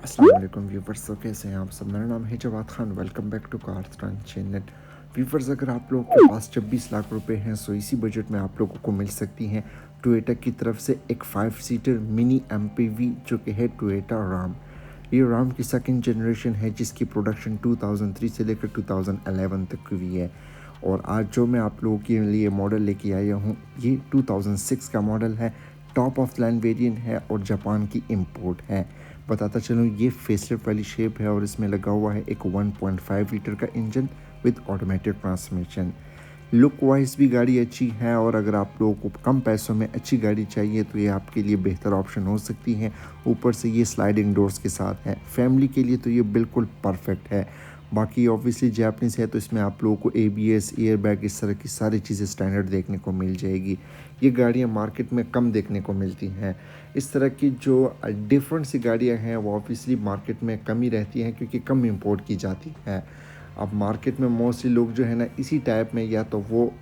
अस्सलाम वालेकुम व्यूवर्स। तो कैसे हैं आप सब? मेरा नाम है Jawad Khan. Welcome back to cars trans channel. Viewers, अगर आप लोगों के पास 26 लाख रुपए हैं सो इसी बजट में आप लोगों को मिल सकती हैं टोयोटा की तरफ से एक 5 सीटर मिनी एमपीवी जो कि है टोयोटा राम। ये राम की सेकंड जनरेशन है जिसकी प्रोडक्शन 2003 से लेकर 2011 तक हुई है। और आज जो मैं आप लोगों के लिए मॉडल लेके आया हूँ ये 2006 का मॉडल है। टॉप ऑफ लाइन वेरिएंट है और जापान की इंपोर्ट है। बताता चलूँ, ये फेसलिफ्ट वाली शेप है और इसमें लगा हुआ है एक 1.5 लीटर का engine with automatic transmission. Look wise भी गाड़ी अच्छी है और अगर आप लोगों को कम पैसों में अच्छी गाड़ी चाहिए तो ये आपके लिए बेहतर ऑप्शन हो सकती है। ऊपर से ये स्लाइडिंग डोर्स के साथ है। फैमिली के लिए तो ये बिल्कुल परफेक्ट है। बाकी ऑब्वियसली जैपनीज़ है तो इसमें आप लोगों को एबीएस, एयरबैग, इस तरह की सारी चीज़ें स्टैंडर्ड देखने को मिल जाएगी। ये गाड़ियाँ मार्केट में कम देखने को मिलती हैं। इस तरह की जो डिफरेंट सी गाड़ियाँ हैं वो ऑब्वियसली मार्केट में कम ही रहती हैं क्योंकि कम इंपोर्ट की जाती है। अब मार्केट में मोस्टली लोग जो है ना इसी टाइप में या तो वो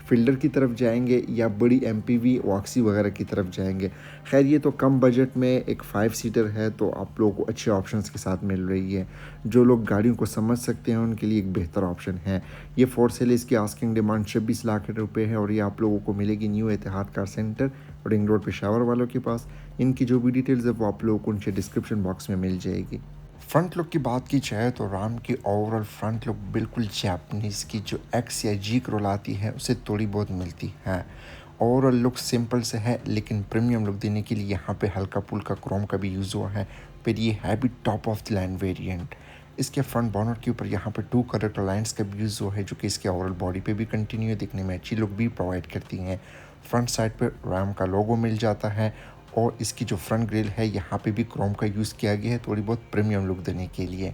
फील्डर की तरफ जाएंगे या बड़ी एमपीवी वॉक्सी वगैरह की तरफ जाएंगे। खैर ये तो कम बजट में एक 5 सीटर है तो आप लोगों को अच्छे ऑप्शंस के साथ मिल रही है। जो लोग गाड़ियों को समझ सकते हैं उनके लिए एक बेहतर ऑप्शन है। ये फोर सेल, इसकी आस्किंग डिमांड 26 लाख रुपए है और ये आप लोगों को मिलेगी new Etihad car centre, ring road Peshawar वालों के पास। इनकी जो भी डिटेल्स है वो आप लोगों को उनके डिस्क्रिप्शन बॉक्स में मिल जाएगी। फ्रंट लुक की बात की जाए तो राम की ओवरऑल फ्रंट लुक बिल्कुल जापानीज़ की जो एक्स या जी रोल आती है उससे थोड़ी बहुत मिलती है। ओवरऑल लुक सिंपल से है लेकिन प्रीमियम लुक देने के लिए यहाँ पे हल्का फुल्का क्रोम का भी यूज़ हुआ है। फिर ये है भी top of the line variant. इसके फ्रंट बॉनट के ऊपर यहाँ पे 2 कलर लाइन्स का भी यूज़ हुआ है जो कि इसके ओवरऑल बॉडी पे भी कंटिन्यू दिखने में अच्छी लुक भी प्रोवाइड करती हैं। फ्रंट साइड पे राम का लोगो मिल जाता है और इसकी जो फ्रंट ग्रिल है यहाँ पे भी क्रोम का यूज़ किया गया है थोड़ी बहुत प्रीमियम लुक देने के लिए।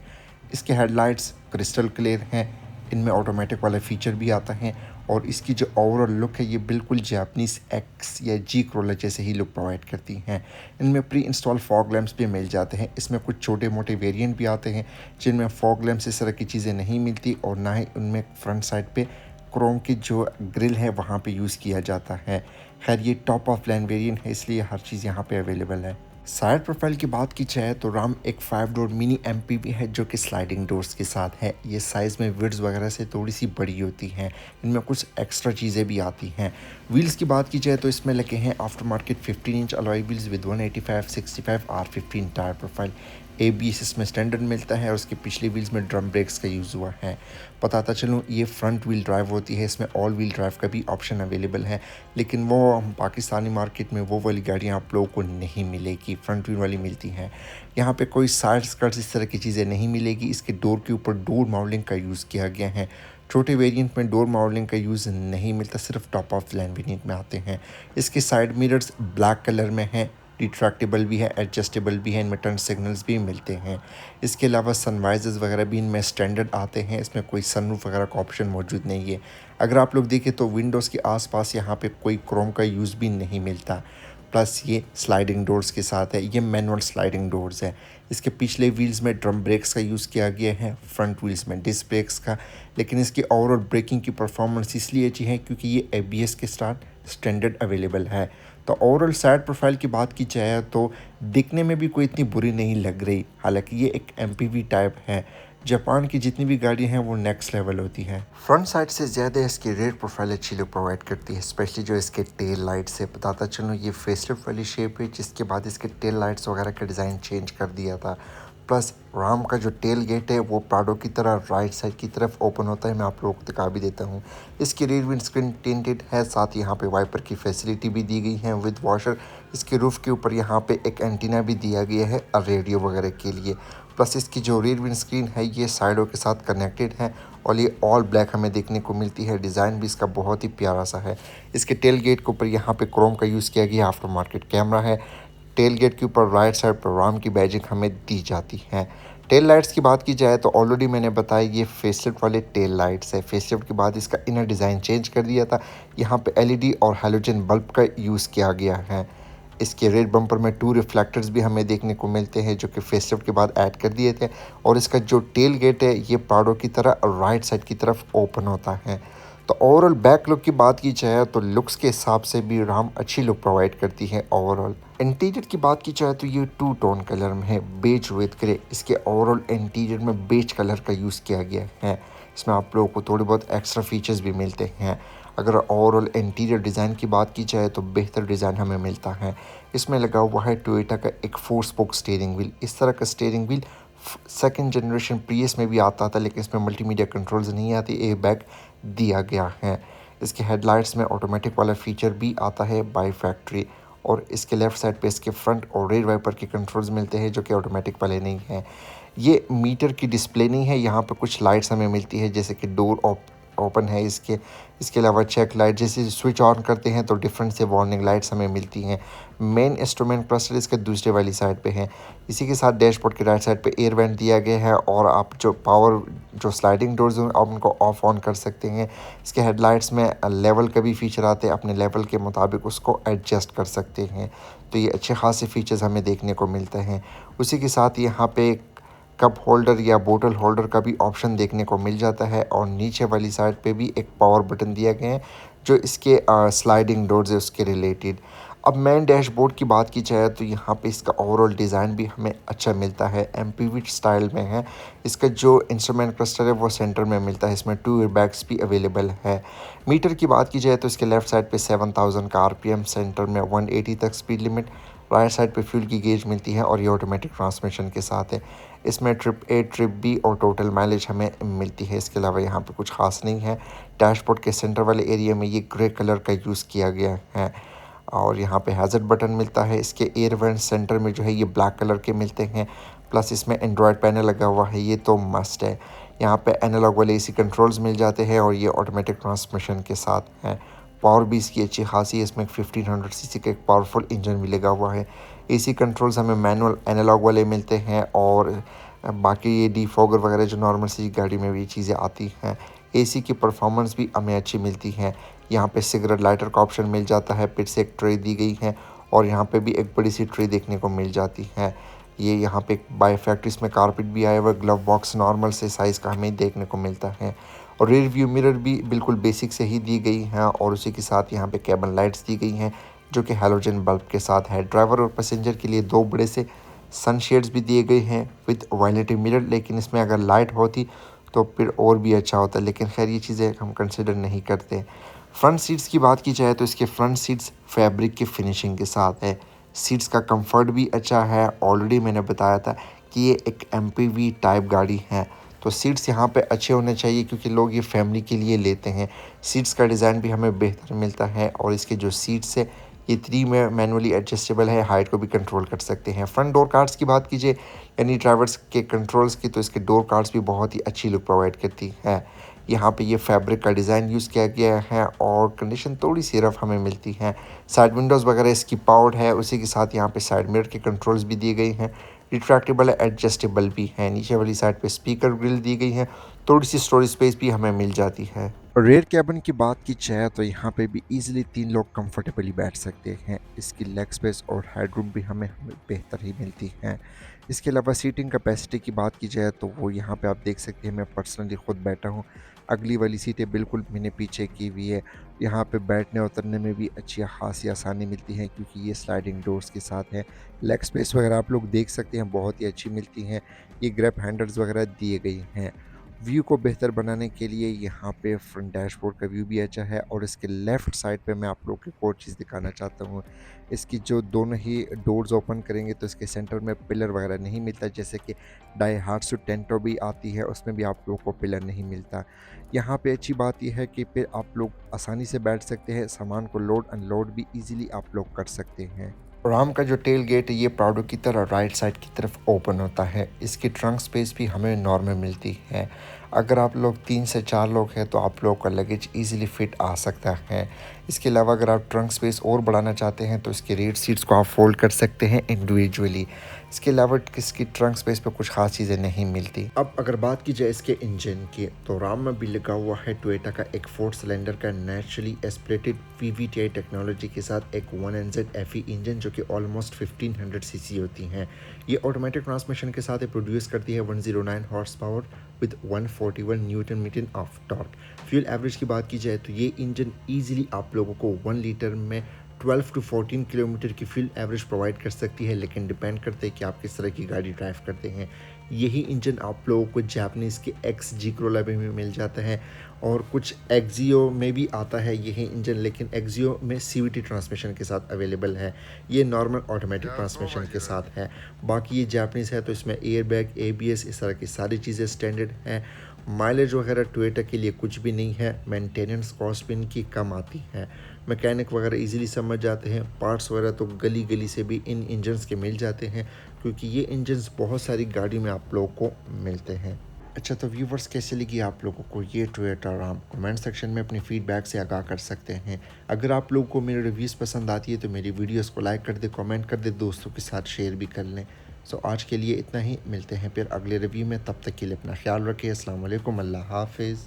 इसके हेडलाइट्स क्रिस्टल क्लियर हैं। इनमें ऑटोमेटिक वाला फीचर भी आता है और इसकी जो ओवरऑल लुक है ये बिल्कुल जापानीज़ एक्स या जी क्रोला जैसे ही लुक प्रोवाइड करती हैं। इनमें प्री इंस्टॉल फॉग लैम्प्स भी मिल जाते हैं। इसमें कुछ छोटे मोटे वेरिएंट भी आते हैं जिनमें फॉग लैम्प्स इस तरह की चीज़ें नहीं मिलती और ना ही उनमें फ्रंट साइड पे क्रोम की जो ग्रिल है वहाँ पे यूज़ किया जाता है। खैर ये टॉप ऑफ लाइन वेरिएंट है इसलिए हर चीज़ यहाँ पे अवेलेबल है। साइड प्रोफाइल की बात की जाए तो राम एक 5 डोर मिनी एमपीवी है जो कि स्लाइडिंग डोर्स के साथ है। ये साइज़ में विड्थ वगैरह से थोड़ी सी बड़ी होती हैं। इनमें कुछ एक्स्ट्रा चीज़ें भी आती हैं। व्हील्स की बात की जाए तो इसमें लगे हैं after market 15 inch alloy wheels with 185/65 R15 tyre profile. ABS इसमें स्टैंडर्ड मिलता है और उसके पिछले व्हील्स में ड्रम ब्रेक्स का यूज़ हुआ है। बताता चलूँ, ये फ्रंट व्हील ड्राइव होती है। इसमें ऑल व्हील ड्राइव का भी ऑप्शन अवेलेबल है लेकिन वो हम पाकिस्तानी मार्केट में वो वाली गाड़ियाँ आप लोगों को नहीं मिलेगी, फ्रंट व्हील वाली मिलती हैं। यहाँ पे कोई साइड स्कर्ट्स इस तरह की चीज़ें नहीं मिलेगी। इसके डोर के ऊपर डोर माउंटिंग का यूज़ किया गया है। छोटे वेरिएंट में डोर माउंटिंग का यूज़ नहीं मिलता, सिर्फ टॉप ऑफ लाइन वेरिएंट में आते हैं। इसके साइड मिरर्स ब्लैक कलर में हैं। रिट्रैक्टेबल भी है, एडजस्टेबल भी है, इनमें टर्न सिग्नल्स भी मिलते हैं। इसके अलावा सनवाइजर्स वगैरह भी इनमें स्टैंडर्ड आते हैं। इसमें कोई सनरूफ वगैरह का ऑप्शन मौजूद नहीं है। अगर आप लोग देखें तो विंडोज़ के आसपास यहाँ पे कोई क्रोम का यूज़ भी नहीं मिलता। प्लस ये स्लाइडिंग डोर्स के साथ है। ये मैनुअल स्लाइडिंग डोर्स है। इसके पिछले व्हील्स में ड्रम ब्रेक्स का यूज़ किया गया है, फ्रंट व्हील्स में डिस्क ब्रेक्स का। लेकिन इसकी ओवरऑल ब्रेकिंग की परफॉर्मेंस इसलिए अच्छी है क्योंकि ये एबीएस के साथ स्टैंडर्ड अवेलेबल है। तो ओवरऑल साइड प्रोफाइल की बात की जाए तो दिखने में भी कोई इतनी बुरी नहीं लग रही। हालांकि ये एक एमपीवी टाइप है। जापान की जितनी भी गाड़ियाँ हैं वो नेक्स्ट लेवल होती हैं। फ्रंट साइड से ज़्यादा इसकी रेयर प्रोफाइल अच्छी लुक प्रोवाइड करती है, स्पेशली जो इसके टेल लाइट से। बताता चलूँ, ये फेसलिफ्ट वाली शेप है जिसके बाद इसके टेल लाइट्स वगैरह का डिज़ाइन चेंज कर दिया था। प्लस राम का जो टेल गेट है वो प्राडो की तरह राइट साइड की तरफ ओपन होता है। मैं आप लोगों को दिखा भी देता हूँ। इसकी रियर विंड स्क्रीन टिंटेड है, साथ यहाँ पे वाइपर की फैसिलिटी भी दी गई है विद वॉशर। इसके रूफ के ऊपर यहाँ पे एक एंटीना भी दिया गया है रेडियो वगैरह के लिए। प्लस इसकी जो रियर विंड स्क्रीन है ये साइडों के साथ कनेक्टेड है और ये ऑल ब्लैक हमें देखने को मिलती है। डिज़ाइन भी इसका बहुत ही प्यारा सा है। इसके टेल गेट के ऊपर यहाँ पे क्रोम का यूज़ किया गया। आफ्टर मार्केट कैमरा है। टेल गेट के ऊपर राइट साइड पर राम की बैजिंग हमें दी जाती है। टेल लाइट्स की बात की जाए तो ऑलरेडी मैंने बताया ये फेसलिफ्ट वाले टेल लाइट्स है। फेसलिफ्ट के बाद इसका इनर डिज़ाइन चेंज कर दिया था। यहाँ पे एलईडी और हैलोजन बल्ब का यूज़ किया गया है। इसके रेड बम्पर में 2 रिफ्लेक्टर्स भी हमें देखने को मिलते हैं जो कि फेसलिफ्ट के बाद ऐड कर दिए थे। और इसका जो टेल गेट है ये प्राडो की तरह राइट साइड की तरफ ओपन होता है। तो ओवरऑल बैक लुक की बात की जाए तो लुक्स के हिसाब से भी राम अच्छी लुक प्रोवाइड करती है ओवरऑल। इंटीरियर की बात की जाए तो ये टू टोन कलर में है, बेज विद ग्रे। इसके ओवरऑल इंटीरियर में बेज कलर का यूज़ किया गया है। इसमें आप लोगों को थोड़े बहुत एक्स्ट्रा फीचर्स भी मिलते हैं। अगर ओवरऑल इंटीरियर डिज़ाइन की बात की जाए तो बेहतर डिज़ाइन हमें मिलता है। इसमें लगा हुआ है टोयोटा का एक 4 स्पोक स्टीयरिंग व्हील। इस तरह का स्टीयरिंग व्हील सेकंड जनरेशन प्रीएस में भी आता था, लेकिन इसमें मल्टीमीडिया कंट्रोल्स नहीं आती, एयरबैग दिया गया है। इसके हेडलाइट्स में ऑटोमेटिक वाला फीचर भी आता है बाय फैक्ट्री, और इसके लेफ़्ट साइड पे इसके फ्रंट और रेयर वाइपर के कंट्रोल्स मिलते हैं जो कि ऑटोमेटिक वाले नहीं हैं। ये मीटर की डिस्प्ले नहीं है, यहाँ पर कुछ लाइट्स हमें मिलती है जैसे कि डोर ओपन है इसके अलावा चेक लाइट, जैसे स्विच ऑन करते हैं तो डिफरेंट से वार्निंग लाइट्स हमें मिलती हैं। मेन इंस्ट्रूमेंट क्लस्टर इसके दूसरे वाली साइड पे है। इसी के साथ डैशबोर्ड के राइट साइड पे एयर वेंट दिया गया है, और आप जो स्लाइडिंग डोर्स हैं आप उनको ऑफ ऑन कर सकते हैं। इसके हेडलाइट्स में लेवल का भी फीचर आते हैं, अपने लेवल के मुताबिक उसको एडजस्ट कर सकते हैं। तो ये अच्छे खासे फीचर्स हमें देखने को मिलते हैं। उसी के साथ यहाँ पे कप होल्डर या बोतल होल्डर का भी ऑप्शन देखने को मिल जाता है, और नीचे वाली साइड पे भी एक पावर बटन दिया गया है जो इसके स्लाइडिंग डोर्स है उसके रिलेटेड। अब मेन डैशबोर्ड की बात की जाए तो यहाँ पे इसका ओवरऑल डिज़ाइन भी हमें अच्छा मिलता है, एमपीवी स्टाइल में है। इसका जो इंस्ट्रूमेंट क्लस्टर है वो सेंटर में मिलता है, इसमें 2 एयरबैग्स भी अवेलेबल है। मीटर की बात की जाए तो इसके लेफ़्ट साइड पे 7000 का आरपीएम, सेंटर में 180 तक स्पीड लिमिट, राइट साइड पे फ्यूल की गेज मिलती है, और ये ऑटोमेटिक ट्रांसमिशन के साथ है। इसमें ट्रिप ए ट्रिप बी और टोटल माइलेज हमें मिलती है। इसके अलावा यहाँ पे कुछ खास नहीं है। डैशबोर्ड के सेंटर वाले एरिया में ये ग्रे कलर का यूज़ किया गया है, और यहाँ पे हैज़र्ड बटन मिलता है। इसके एयर वेंट सेंटर में जो है ये ब्लैक कलर के मिलते हैं, प्लस इसमें एंड्रॉयड पैनल लगा हुआ है, ये तो मस्ट है। यहाँ पे एनालॉग वाले एसी कंट्रोल्स मिल जाते हैं, और ये ऑटोमेटिक ट्रांसमिशन के साथ है। पावर भी इसकी अच्छी खासी है, इसमें 1500 सीसी का एक पावरफुल इंजन भी लगा हुआ है। एसी कंट्रोल्स हमें मैनुअल एनालॉग वाले मिलते हैं, और बाकी ये डीफॉगर वगैरह जो नॉर्मल सी गाड़ी में भी चीज़ें आती हैं। एसी की परफॉर्मेंस भी हमें अच्छी मिलती है। यहाँ पे सिगरेट लाइटर का ऑप्शन मिल जाता है, पिट से एक ट्रे दी गई है, और यहाँ पे भी एक बड़ी सी ट्रे देखने को मिल जाती है। ये यहाँ पे बाय फैक्ट्री इसमें कारपेट भी आया हुआ है, ग्लव बॉक्स नॉर्मल से साइज़ का हमें देखने को मिलता है, और रियर व्यू मिरर भी बिल्कुल बेसिक से ही दी गई हैं, और उसी के साथ यहाँ पे कैबिन लाइट्स दी गई हैं जो कि हैलोजन बल्ब के साथ है। ड्राइवर और पैसेंजर के लिए 2 बड़े से सनशेड्स भी दिए गए हैं विद वायलेट मिरर, लेकिन इसमें अगर लाइट होती तो फिर और भी अच्छा होता, लेकिन खैर ये चीज़ें हम कंसिडर नहीं करते। फ्रंट सीट्स की बात की जाए तो इसके फ्रंट सीट्स फैब्रिक की फिनिशिंग के साथ है। सीट्स का कंफर्ट भी अच्छा है। ऑलरेडी मैंने बताया था कि ये एक एमपीवी टाइप गाड़ी है, तो सीट्स यहाँ पे अच्छे होने चाहिए क्योंकि लोग ये फैमिली के लिए लेते हैं। सीट्स का डिज़ाइन भी हमें बेहतर मिलता है, और इसके जो सीट्स है ये 3 में मैनुअली एडजस्टेबल है, हाइट को भी कंट्रोल कर सकते हैं। फ्रंट डोर कार्ड्स की बात कीजिए यानी ड्राइवर्स के कंट्रोल्स की, तो इसके डोर कार्ड्स भी बहुत ही अच्छी लुक प्रोवाइड करती है। यहाँ पे ये फैब्रिक का डिज़ाइन यूज़ किया गया है, और कंडीशन थोड़ी सी रफ हमें मिलती है। साइड विंडोज़ वगैरह इसकी पावर्ड है, उसी के साथ यहाँ पे साइड मिरर के कंट्रोल्स भी दिए गए हैं, रिट्रैक्टेबल एडजस्टेबल भी है। नीचे वाली साइड पे स्पीकर ग्रिल दी गई है, थोड़ी सी स्टोरेज स्पेस भी हमें मिल जाती है। रेयर कैबिन की बात की जाए तो यहाँ पे भी इजीली 3 लोग कंफर्टेबली बैठ सकते हैं। इसकी लेग स्पेस और हेडरूम भी हमें बेहतर ही मिलती है। इसके अलावा सीटिंग कैपेसिटी की बात की जाए तो वो यहाँ पे आप देख सकते हैं, मैं पर्सनली ख़ुद बैठा हूँ। अगली वाली सीटें बिल्कुल मैंने पीछे की हुई है। यहाँ पे बैठने उतरने में भी अच्छी खासी आसानी मिलती है क्योंकि ये स्लाइडिंग डोर्स के साथ है। लेग स्पेस वगैरह आप लोग देख सकते हैं बहुत ही अच्छी मिलती हैं। ये ग्रैब हैंडल्स वगैरह दिए गए हैं। व्यू को बेहतर बनाने के लिए यहाँ पे फ्रंट डैशबोर्ड का व्यू भी अच्छा है, और इसके लेफ़्ट साइड पे मैं आप लोग को एक और चीज़ दिखाना चाहता हूँ। इसकी जो दोनों ही डोर्स ओपन करेंगे तो इसके सेंटर में पिलर वगैरह नहीं मिलता, जैसे कि डाई हार्ट्सू टेंटो भी आती है उसमें भी आप लोग को पिलर नहीं मिलता। यहाँ पे अच्छी बात यह है कि फिर आप लोग आसानी से बैठ सकते हैं, सामान को लोड अनलोड भी ईजिली आप लोग कर सकते हैं। राम का जो टेल गेट है ये प्राडो की तरह राइट साइड की तरफ ओपन होता है। इसकी ट्रंक स्पेस भी हमें नॉर्मल मिलती है। अगर आप लोग 3 से 4 लोग हैं तो आप लोग का लगेज इजीली फिट आ सकता है। इसके अलावा अगर आप ट्रंक स्पेस और बढ़ाना चाहते हैं तो इसके रेयर सीट्स को आप फोल्ड कर सकते हैं इंडिविजुअली। इसके अलावा इसकी ट्रंक स्पेस पर कुछ खास चीज़ें नहीं मिलती। अब अगर बात की जाए इसके इंजन की तो राम में भी लगा हुआ है टोयोटा का एक 4 सिलेंडर का नेचुरली एस्पिरेटेड VVTi टेक्नोलॉजी के साथ एक 1NZ FE इंजन जो कि ऑलमोस्ट 1500 सीसी होती हैं। ये ऑटोमेटिक ट्रांसमिशन के साथ प्रोड्यूस करती है 109 horsepower with 141 newton metre of torque. Fuel average की बात की जाए तो ये इंजन ईजिली आप लोगों को 1 लीटर में 12 टू 14 किलोमीटर की फ्यूल एवरेज प्रोवाइड कर सकती है, लेकिन डिपेंड करते हैं कि आप किस तरह की गाड़ी ड्राइव करते हैं। यही इंजन आप लोगों को जापानीज़ के XG Corolla में भी मिल जाता है और कुछ एक्जियो में भी आता है यही इंजन, लेकिन एक्जियो में CVT ट्रांसमिशन के साथ अवेलेबल है, ये नॉर्मल ऑटोमेटिक ट्रांसमिशन के साथ है। बाकी ये जापानीज़ है तो इसमें एयर बैग, ABS, इस तरह की सारी चीज़ें स्टैंडर्ड हैं। माइलेज वगैरह टोयोटा के लिए कुछ भी नहीं है, मेंटेनेंस कॉस्ट भी इनकी कम आती है, मैकेनिक वगैरह इजीली समझ जाते हैं, पार्ट्स वगैरह तो गली गली से भी इन इंजन्स के मिल जाते हैं, क्योंकि ये इंजन्स बहुत सारी गाड़ी में आप लोगों को मिलते हैं। अच्छा, तो व्यूवर्स कैसे लगी आप लोगों को ये टोयोटा राम? कमेंट सेक्शन में अपनी फीडबैक से आगाह कर सकते हैं। अगर आप लोगों को मेरी रिव्यूज़ पसंद आती है तो मेरी वीडियोस को लाइक कर दे, कमेंट कर दे, दोस्तों के साथ शेयर भी कर लें। सो आज के लिए इतना ही, मिलते हैं फिर अगले रिव्यू में, तब तक के लिए अपना ख्याल रखें। अस्सलाम वालेकुम, अल्लाह हाफिज़।